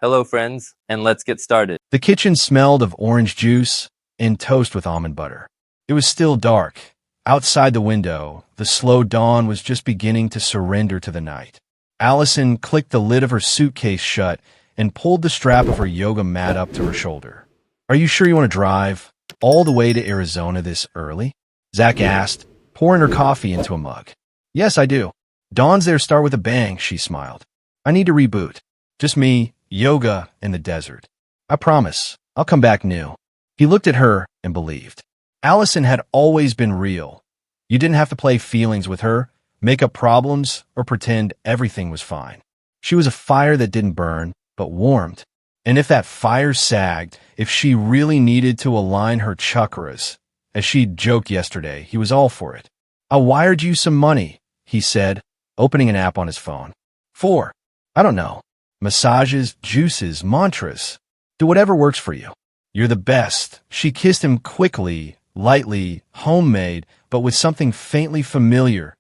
Hello, friends, and let's get started. The kitchen smelled of orange juice and toast with almond butter. It was still dark. Outside the window, the slow dawn was just beginning to surrender to the night. Allison clicked the lid of her suitcase shut and pulled the strap of her yoga mat up to her shoulder. "Are you sure you want to drive all the way to Arizona this early?" Zach asked, pouring her coffee into a mug. "Yes, I do. Dawn's there start with a bang," she smiled. "I need to reboot. Just me, yoga, and the desert. I promise, I'll come back new." He looked at her and believed. Allison had always been real. You didn't have to play feelings with her, make up problems, or pretend everything was fine. She was a fire that didn't burn, but warmed. And if that fire sagged, if she really needed to align her chakras, as she'd joked yesterday, he was all for it. "I wired you some money," he said, opening an app on his phone. "For? I don't know. Massages, juices, mantras. Do whatever works for you. You're the best." She kissed him quickly, lightly, homemade, but with something faintly familiar,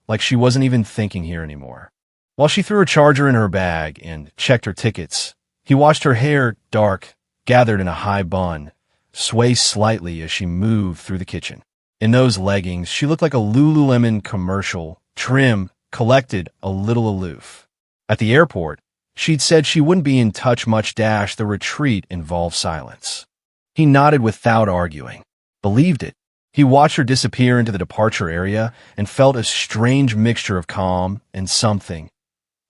like she wasn't even thinking here anymore. While she threw her charger in her bag and checked her tickets, he watched her hair, dark, gathered in a high bun, sway slightly as she moved through the kitchen. In those leggings, she looked like a Lululemon commercial, trim, collected, a little aloof. At the airport, she'd said she wouldn't be in touch much. The retreat involved silence. He nodded without arguing. Believed it. He watched her disappear into the departure area and felt a strange mixture of calm and something,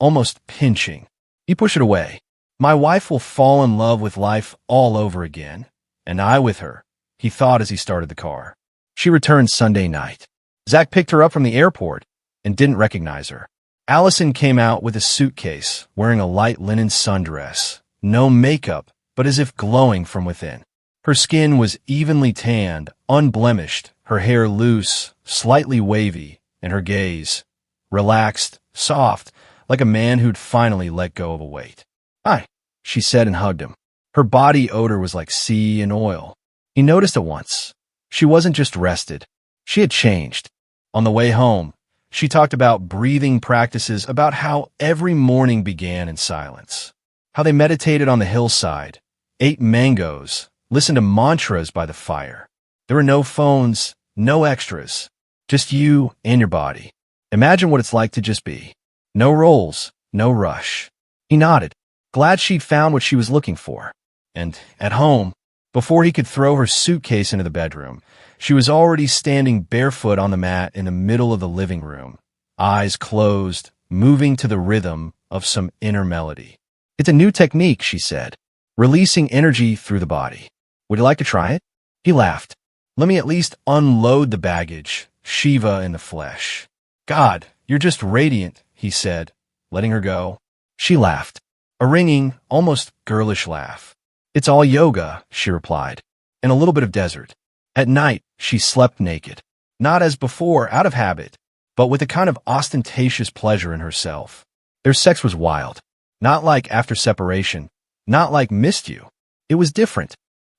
almost pinching. He pushed it away. "My wife will fall in love with life all over again, and I with her," he thought as he started the car. She returned Sunday night. Zach picked her up from the airport and didn't recognize her. Allison came out with a suitcase, wearing a light linen sundress. No makeup, but as if glowing from within. Her skin was evenly tanned, unblemished, her hair loose, slightly wavy, and her gaze relaxed, soft, like a man who'd finally let go of a weight. "Hi," she said and hugged him. Her body odor was like sea and oil. He noticed at once. She wasn't just rested. She had changed. On the way home, she talked about breathing practices, about how every morning began in silence, how they meditated on the hillside, ate mangoes, listened to mantras by the fire. There were no phones, no extras, just you and your body. Imagine what it's like to just be. No roles, no rush. He nodded, glad she'd found what she was looking for. And at home, before he could throw her suitcase into the bedroom, she was already standing barefoot on the mat in the middle of the living room, eyes closed, moving to the rhythm of some inner melody. "It's a new technique," she said, releasing energy through the body. "Would you like to try it?" He laughed. "Let me at least unload the baggage, Shiva in the flesh." "God, you're just radiant," he said, letting her go. She laughed, a ringing, almost girlish laugh. "It's all yoga," she replied, and a little bit of desert. At night, she slept naked, not as before, out of habit, but with a kind of ostentatious pleasure in herself. Their sex was wild, not like after separation, not like missed you. It was different.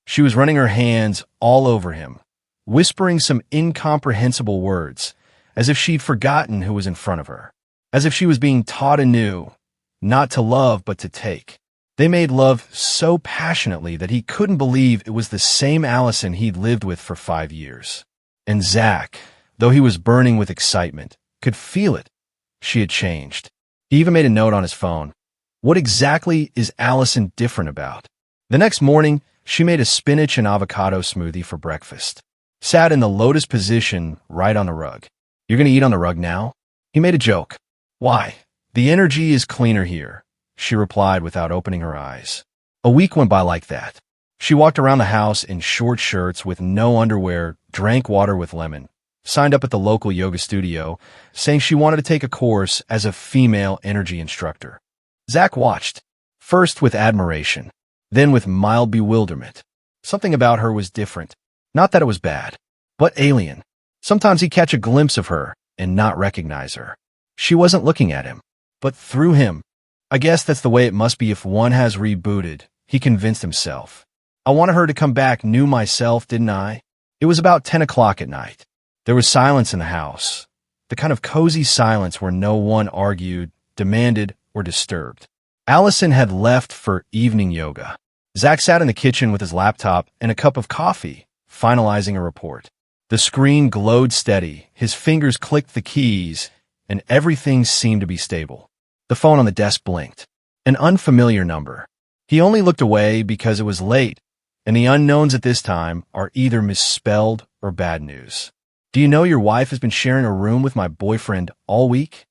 She was running her hands all over him, whispering some incomprehensible words, as if she'd forgotten who was in front of her, as if she was being taught anew, not to love but to take. They made love so passionately that he couldn't believe it was the same Allison he'd lived with for 5 years. And Zach, though he was burning with excitement, could feel it. She had changed. He even made a note on his phone. What exactly is Allison different about? The next morning, she made a spinach and avocado smoothie for breakfast. Sat in the lotus position right on the rug. "You're going to eat on the rug now?" He made a joke. "Why? The energy is cleaner here," she replied without opening her eyes. A week went by like that. She walked around the house in short shirts with no underwear, drank water with lemon, signed up at the local yoga studio, saying she wanted to take a course as a female energy instructor. Zach watched, first with admiration, then with mild bewilderment. Something about her was different. Not that it was bad, but alien. Sometimes he'd catch a glimpse of her and not recognize her. She wasn't looking at him, but through him. I guess that's the way it must be if one has rebooted, he convinced himself. I wanted her to come back new myself, didn't I? It was about 10 o'clock at night. There was silence in the house, the kind of cozy silence where no one argued, demanded, or disturbed. Allison had left for evening yoga. Zach sat in the kitchen with his laptop and a cup of coffee, finalizing a report. The screen glowed steady, his fingers clicked the keys, and everything seemed to be stable. The phone on the desk blinked. An unfamiliar number. He only looked away because it was late, and the unknowns at this time are either misspelled or bad news. Do you know your wife has been sharing a room with my boyfriend all week?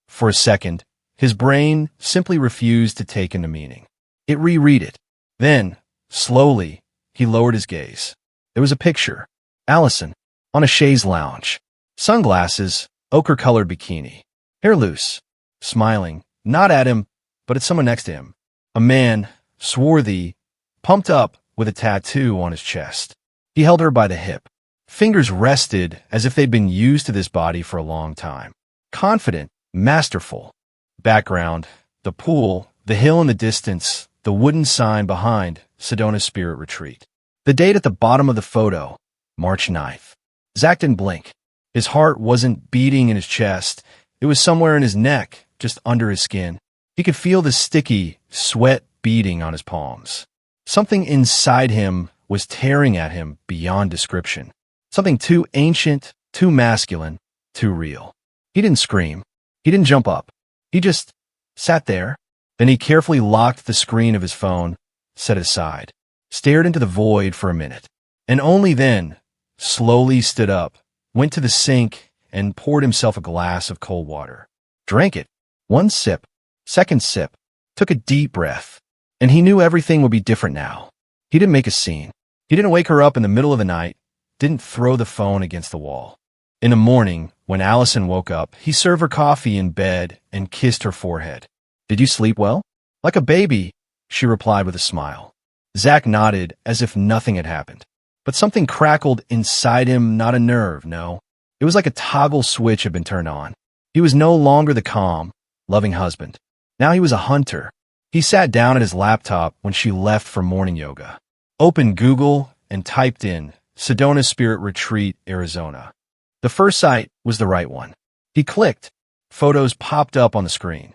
For a second, his brain simply refused to take in the meaning. It reread it. Then, slowly, he lowered his gaze. There was a picture. Allison, on a chaise lounge. Sunglasses, ochre-colored bikini. Hair loose. Smiling, not at him, but at someone next to him. A man, swarthy, pumped up with a tattoo on his chest. He held her by the hip. Fingers rested as if they'd been used to this body for a long time. Confident, masterful. Background, the pool, the hill in the distance, the wooden sign behind Sedona's Spirit Retreat. The date at the bottom of the photo, March 9th. Zach didn't blink. His heart wasn't beating in his chest. It was somewhere in his neck, just under his skin. He could feel the sticky sweat beading on his palms. Something inside him was tearing at him beyond description. Something too ancient, too masculine, too real. He didn't scream. He didn't jump up. He just sat there. Then he carefully locked the screen of his phone, set it aside, stared into the void for a minute, and only then slowly stood up, went to the sink, and poured himself a glass of cold water. Drank it. One sip, second sip, took a deep breath, and he knew everything would be different now. He didn't make a scene. He didn't wake her up in the middle of the night, didn't throw the phone against the wall. In the morning, when Allison woke up, he served her coffee in bed and kissed her forehead. Did you sleep well? Like a baby, she replied with a smile. Zach nodded as if nothing had happened. But something crackled inside him, not a nerve, no. It was like a toggle switch had been turned on. He was no longer the calm, loving husband. Now he was a hunter. He sat down at his laptop when she left for morning yoga, opened Google, and typed in Sedona's Spirit Retreat, Arizona. The first site was the right one. He clicked. Photos popped up on the screen.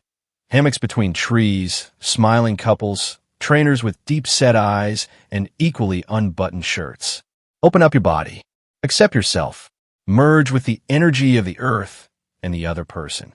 Hammocks between trees, smiling couples, trainers with deep-set eyes, and equally unbuttoned shirts. Open up your body. Accept yourself. Merge with the energy of the earth and the other person.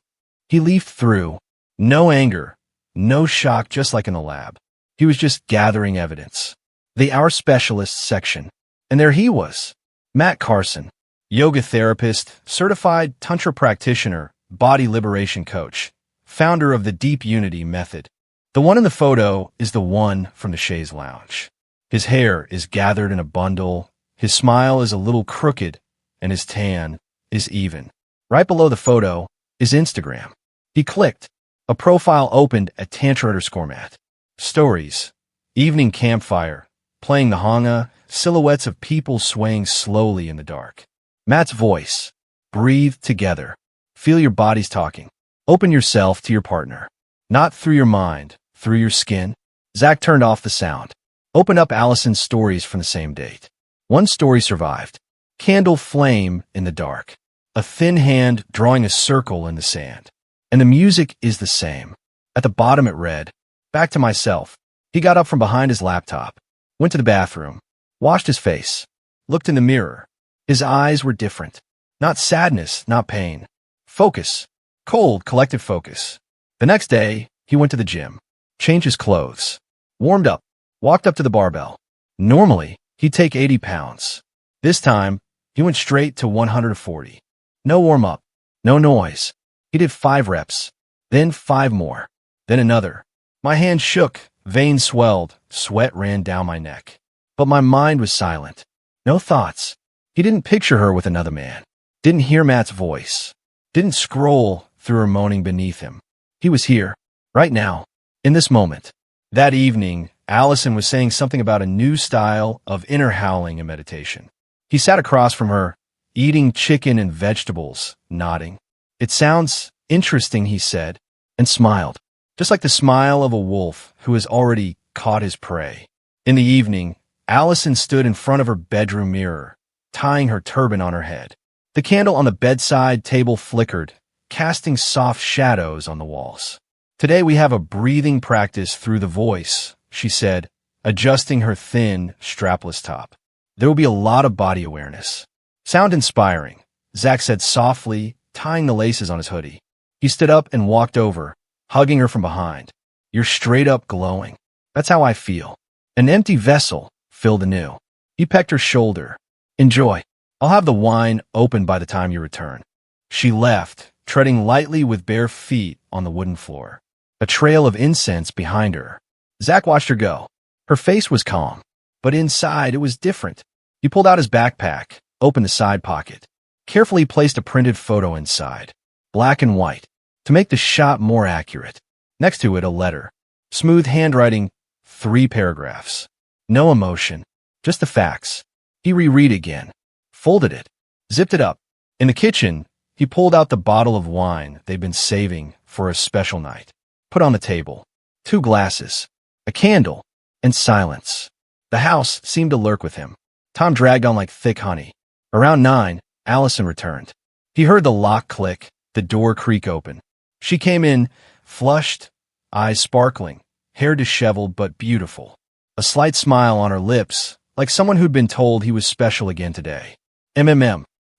He leafed through. No anger, no shock, just like in the lab. He was just gathering evidence. The Our Specialists section. And there he was. Matt Carson, yoga therapist, certified tantra practitioner, body liberation coach, founder of the Deep Unity Method. The one in the photo is the one from the chaise lounge. His hair is gathered in a bundle, his smile is a little crooked, and his tan is even. Right below the photo is Instagram. He clicked. A profile opened at Tantra_Mat. Stories. Evening campfire. Playing the hanga. Silhouettes of people swaying slowly in the dark. Matt's voice. Breathe together. Feel your bodies talking. Open yourself to your partner. Not through your mind, through your skin. Zach turned off the sound. Opened up Allison's stories from the same date. One story survived. Candle flame in the dark. A thin hand drawing a circle in the sand. And the music is the same. At the bottom it read, "Back to myself." He got up from behind his laptop, went to the bathroom, washed his face, looked in the mirror. His eyes were different. Not sadness, not pain. Focus. Cold, collected focus. The next day, he went to the gym, changed his clothes, warmed up, walked up to the barbell. Normally, he'd take 80 pounds. This time, he went straight to 140. No warm-up, no noise. He did 5 reps, then 5 more, then another. My hand shook, veins swelled, sweat ran down my neck. But my mind was silent. No thoughts. He didn't picture her with another man. Didn't hear Matt's voice. Didn't scroll through her moaning beneath him. He was here, right now, in this moment. That evening, Allison was saying something about a new style of inner howling and meditation. He sat across from her, eating chicken and vegetables, nodding. "It sounds interesting," he said, and smiled, just like the smile of a wolf who has already caught his prey. In the evening, Allison stood in front of her bedroom mirror, tying her turban on her head. The candle on the bedside table flickered, casting soft shadows on the walls. Today we have a breathing practice through the voice, she said, adjusting her thin, strapless top. There will be a lot of body awareness. Sound inspiring, Zach said softly, tying the laces on his hoodie. He stood up and walked over, hugging her from behind. You're straight up glowing. That's how I feel. An empty vessel filled anew. He pecked her shoulder. Enjoy. I'll have the wine open by the time you return. She left, treading lightly with bare feet on the wooden floor. A trail of incense behind her. Zach watched her go. Her face was calm, but inside it was different. He pulled out his backpack, opened the side pocket, carefully placed a printed photo inside, black and white, to make the shot more accurate. Next to it, a letter. Smooth handwriting, 3 paragraphs. No emotion, just the facts. He reread again, folded it, zipped it up. In the kitchen, he pulled out the bottle of wine they'd been saving for a special night. Put on the table. 2 glasses, a candle, and silence. The house seemed to lurk with him. Time dragged on like thick honey. Around 9, Allison returned. He heard the lock click, the door creak open. She came in, flushed, eyes sparkling, hair disheveled but beautiful. A slight smile on her lips, like someone who'd been told he was special again today.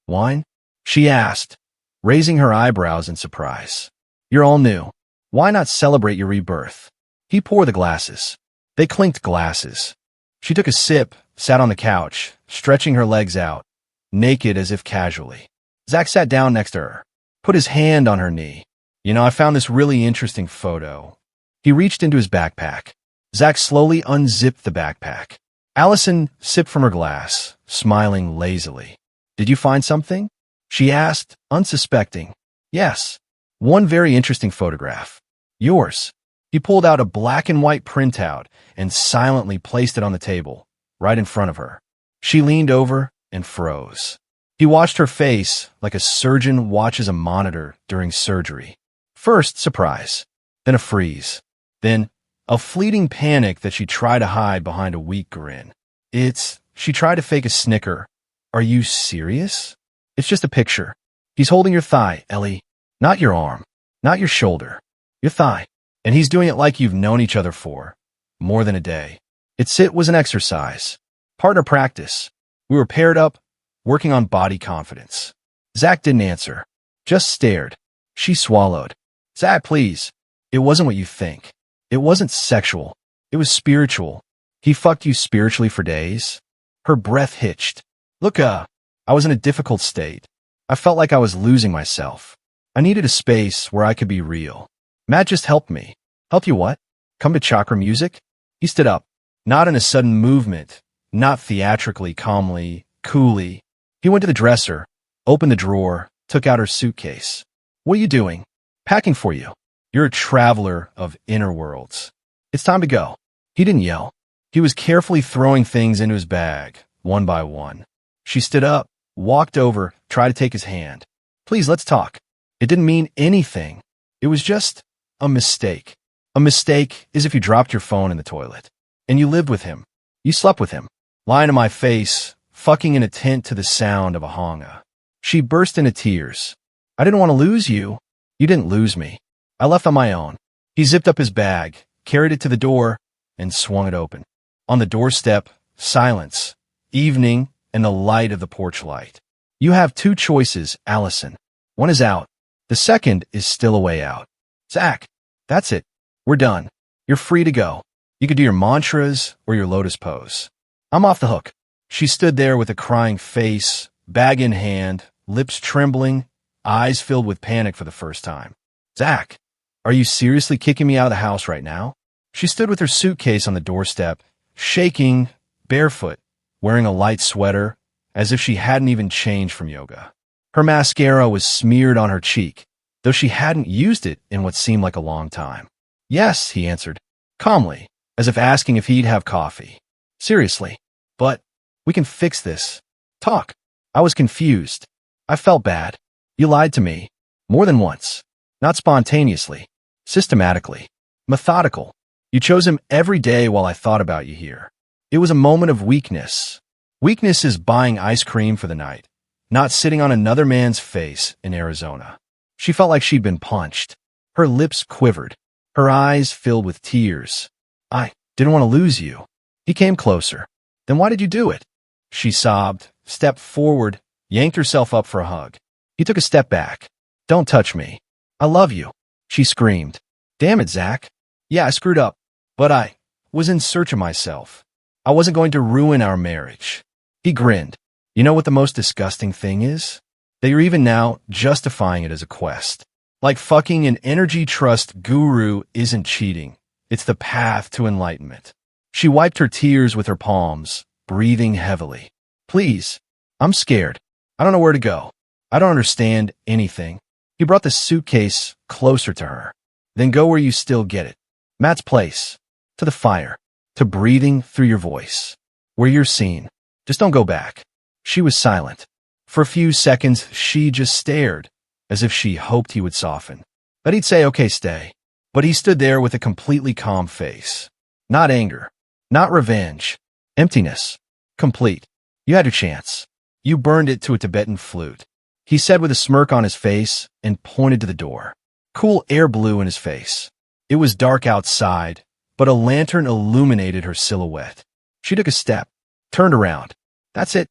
Wine? She asked, raising her eyebrows in surprise. You're all new. Why not celebrate your rebirth? He poured the glasses. They clinked glasses. She took a sip, sat on the couch, stretching her legs out, naked as if casually. Zach sat down next to her, put his hand on her knee. I found this really interesting photo. He reached into his backpack. Zach slowly unzipped the backpack. Allison sipped from her glass, smiling lazily. Did you find something? She asked, unsuspecting. Yes. One very interesting photograph. Yours. He pulled out a black and white printout and silently placed it on the table, right in front of her. She leaned over and froze. He watched her face like a surgeon watches a monitor during surgery. First, surprise, then a freeze, then a fleeting panic that she tried to hide behind a weak grin. She tried to fake a snicker. Are you serious? It's just a picture. He's holding your thigh, Ellie. Not your arm, not your shoulder, your thigh. And he's doing it like you've known each other for more than a day. It was an exercise, partner practice. We were paired up, working on body confidence. Zach didn't answer, just stared. She swallowed. Zach, please. It wasn't what you think. It wasn't sexual. It was spiritual. He fucked you spiritually for days. Her breath hitched. Look, I was in a difficult state. I felt like I was losing myself. I needed a space where I could be real. Matt just helped me. Help you what? Come to chakra music? He stood up, not in a sudden movement, not theatrically, calmly, coolly. He went to the dresser, opened the drawer, took out her suitcase. What are you doing? Packing for you. You're a traveler of inner worlds. It's time to go. He didn't yell. He was carefully throwing things into his bag, one by one. She stood up, walked over, tried to take his hand. Please, let's talk. It didn't mean anything. It was just a mistake. A mistake is if you dropped your phone in the toilet. And you lived with him. You slept with him. Lying to my face, fucking in a tent to the sound of a honga. She burst into tears. I didn't want to lose you. You didn't lose me. I left on my own. He zipped up his bag, carried it to the door, and swung it open. On the doorstep, silence, evening, and the light of the porch light. You have 2 choices, Allison. One is out. The second is still a way out. Zach, that's it. We're done. You're free to go. You could do your mantras or your lotus pose. I'm off the hook. She stood there with a crying face, bag in hand, lips trembling, eyes filled with panic for the first time. Zach, are you seriously kicking me out of the house right now? She stood with her suitcase on the doorstep, shaking, barefoot, wearing a light sweater, as if she hadn't even changed from yoga. Her mascara was smeared on her cheek, though she hadn't used it in what seemed like a long time. Yes, he answered, calmly, as if asking if he'd have coffee. Seriously, but we can fix this. Talk. I was confused. I felt bad. You lied to me. More than once. Not spontaneously. Systematically. Methodical. You chose him every day while I thought about you here. It was a moment of weakness. Weakness is buying ice cream for the night, not sitting on another man's face in Arizona. She felt like she'd been punched. Her lips quivered. Her eyes filled with tears. I didn't want to lose you. He came closer. Then why did you do it? She sobbed, stepped forward, yanked herself up for a hug. He took a step back. Don't touch me. I love you. She screamed. Damn it, Zach. Yeah, I screwed up. But I was in search of myself. I wasn't going to ruin our marriage. He grinned. You know what the most disgusting thing is? That you're even now justifying it as a quest. Like fucking an energy trust guru isn't cheating. It's the path to enlightenment. She wiped her tears with her palms, breathing heavily. Please, I'm scared. I don't know where to go. I don't understand anything. He brought the suitcase closer to her. Then go where you still get it. Matt's place. To the fire. To breathing through your voice. Where you're seen. Just don't go back. She was silent. For a few seconds, she just stared, as if she hoped he would soften. But he'd say, okay, stay. But he stood there with a completely calm face. Not anger. Not revenge. Emptiness. Complete. You had your chance. You burned it to a Tibetan flute. He said with a smirk on his face and pointed to the door. Cool air blew in his face. It was dark outside, but a lantern illuminated her silhouette. She took a step, turned around. That's it.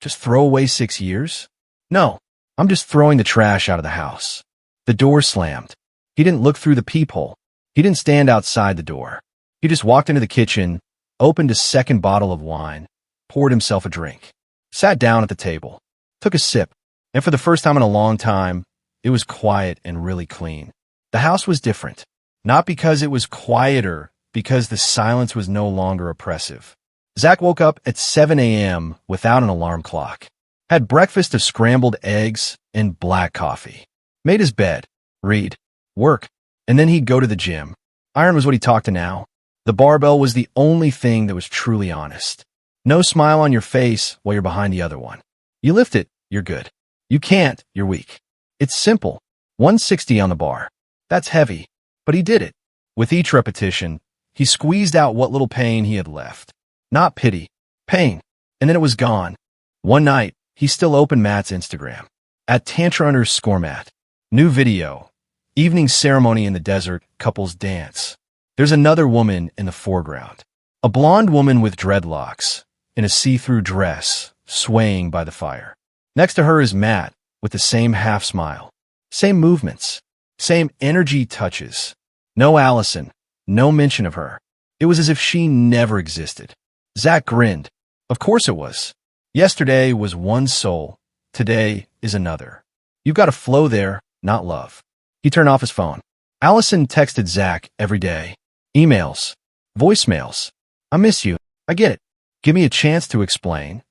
Just throw away 6 years? No, I'm just throwing the trash out of the house. The door slammed. He didn't look through the peephole. He didn't stand outside the door. He just walked into the kitchen, opened a second bottle of wine, poured himself a drink, sat down at the table, took a sip, and for the first time in a long time, it was quiet and really clean. The house was different. Not because it was quieter, because the silence was no longer oppressive. Zach woke up at 7 a.m. without an alarm clock, had breakfast of scrambled eggs and black coffee, made his bed, read, work, and then he'd go to the gym. Iron was what he talked to now. The barbell was the only thing that was truly honest. No smile on your face while you're behind the other one. You lift it, you're good. You can't, you're weak. It's simple. 160 on the bar. That's heavy. But he did it. With each repetition, he squeezed out what little pain he had left. Not pity. Pain. And then it was gone. One night, he still opened Matt's Instagram. At Tantra_Matt. New video. Evening ceremony in the desert, couples dance. There's another woman in the foreground. A blonde woman with dreadlocks, in a see-through dress, swaying by the fire. Next to her is Matt, with the same half smile. Same movements. Same energy touches. No Allison. No mention of her. It was as if she never existed. Zach grinned. Of course it was. Yesterday was one soul. Today is another. You've got a flow there, not love. He turned off his phone. Allison texted Zach every day. Emails. Voicemails. I miss you. I get it. Give me a chance to explain.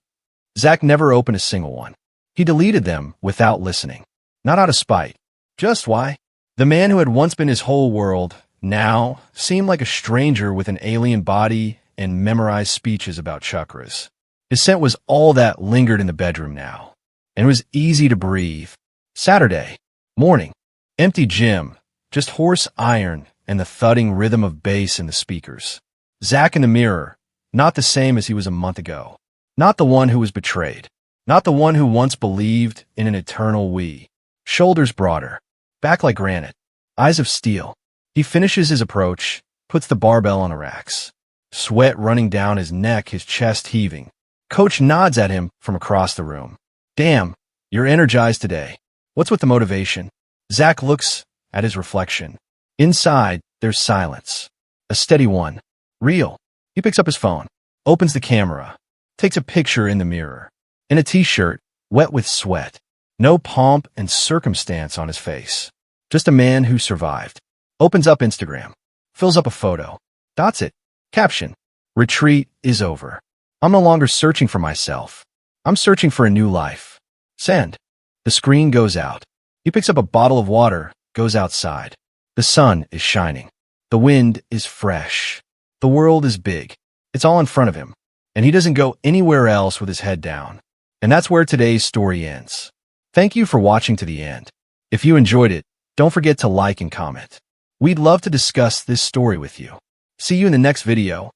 Zach never opened a single one. He deleted them without listening. Not out of spite. Just why? The man who had once been his whole world now seemed like a stranger with an alien body and memorized speeches about chakras. His scent was all that lingered in the bedroom now, and it was easy to breathe. Saturday morning. Empty gym. Just horse iron and the thudding rhythm of bass in the speakers. Zach in the mirror. Not the same as he was a month ago. Not the one who was betrayed. Not the one who once believed in an eternal we. Shoulders broader. Back like granite. Eyes of steel. He finishes his approach, puts the barbell on the racks. Sweat running down his neck, his chest heaving. Coach nods at him from across the room. Damn, you're energized today. What's with the motivation? Zach looks at his reflection. Inside, there's silence. A steady one. Real. He picks up his phone, opens the camera, takes a picture in the mirror. In a t-shirt, wet with sweat. No pomp and circumstance on his face. Just a man who survived. Opens up Instagram. Fills up a photo. Dots it. Caption. Retreat is over. I'm no longer searching for myself. I'm searching for a new life. Send. The screen goes out. He picks up a bottle of water, goes outside. The sun is shining. The wind is fresh. The world is big. It's all in front of him. And he doesn't go anywhere else with his head down. And that's where today's story ends. Thank you for watching to the end. If you enjoyed it, don't forget to like and comment. We'd love to discuss this story with you. See you in the next video.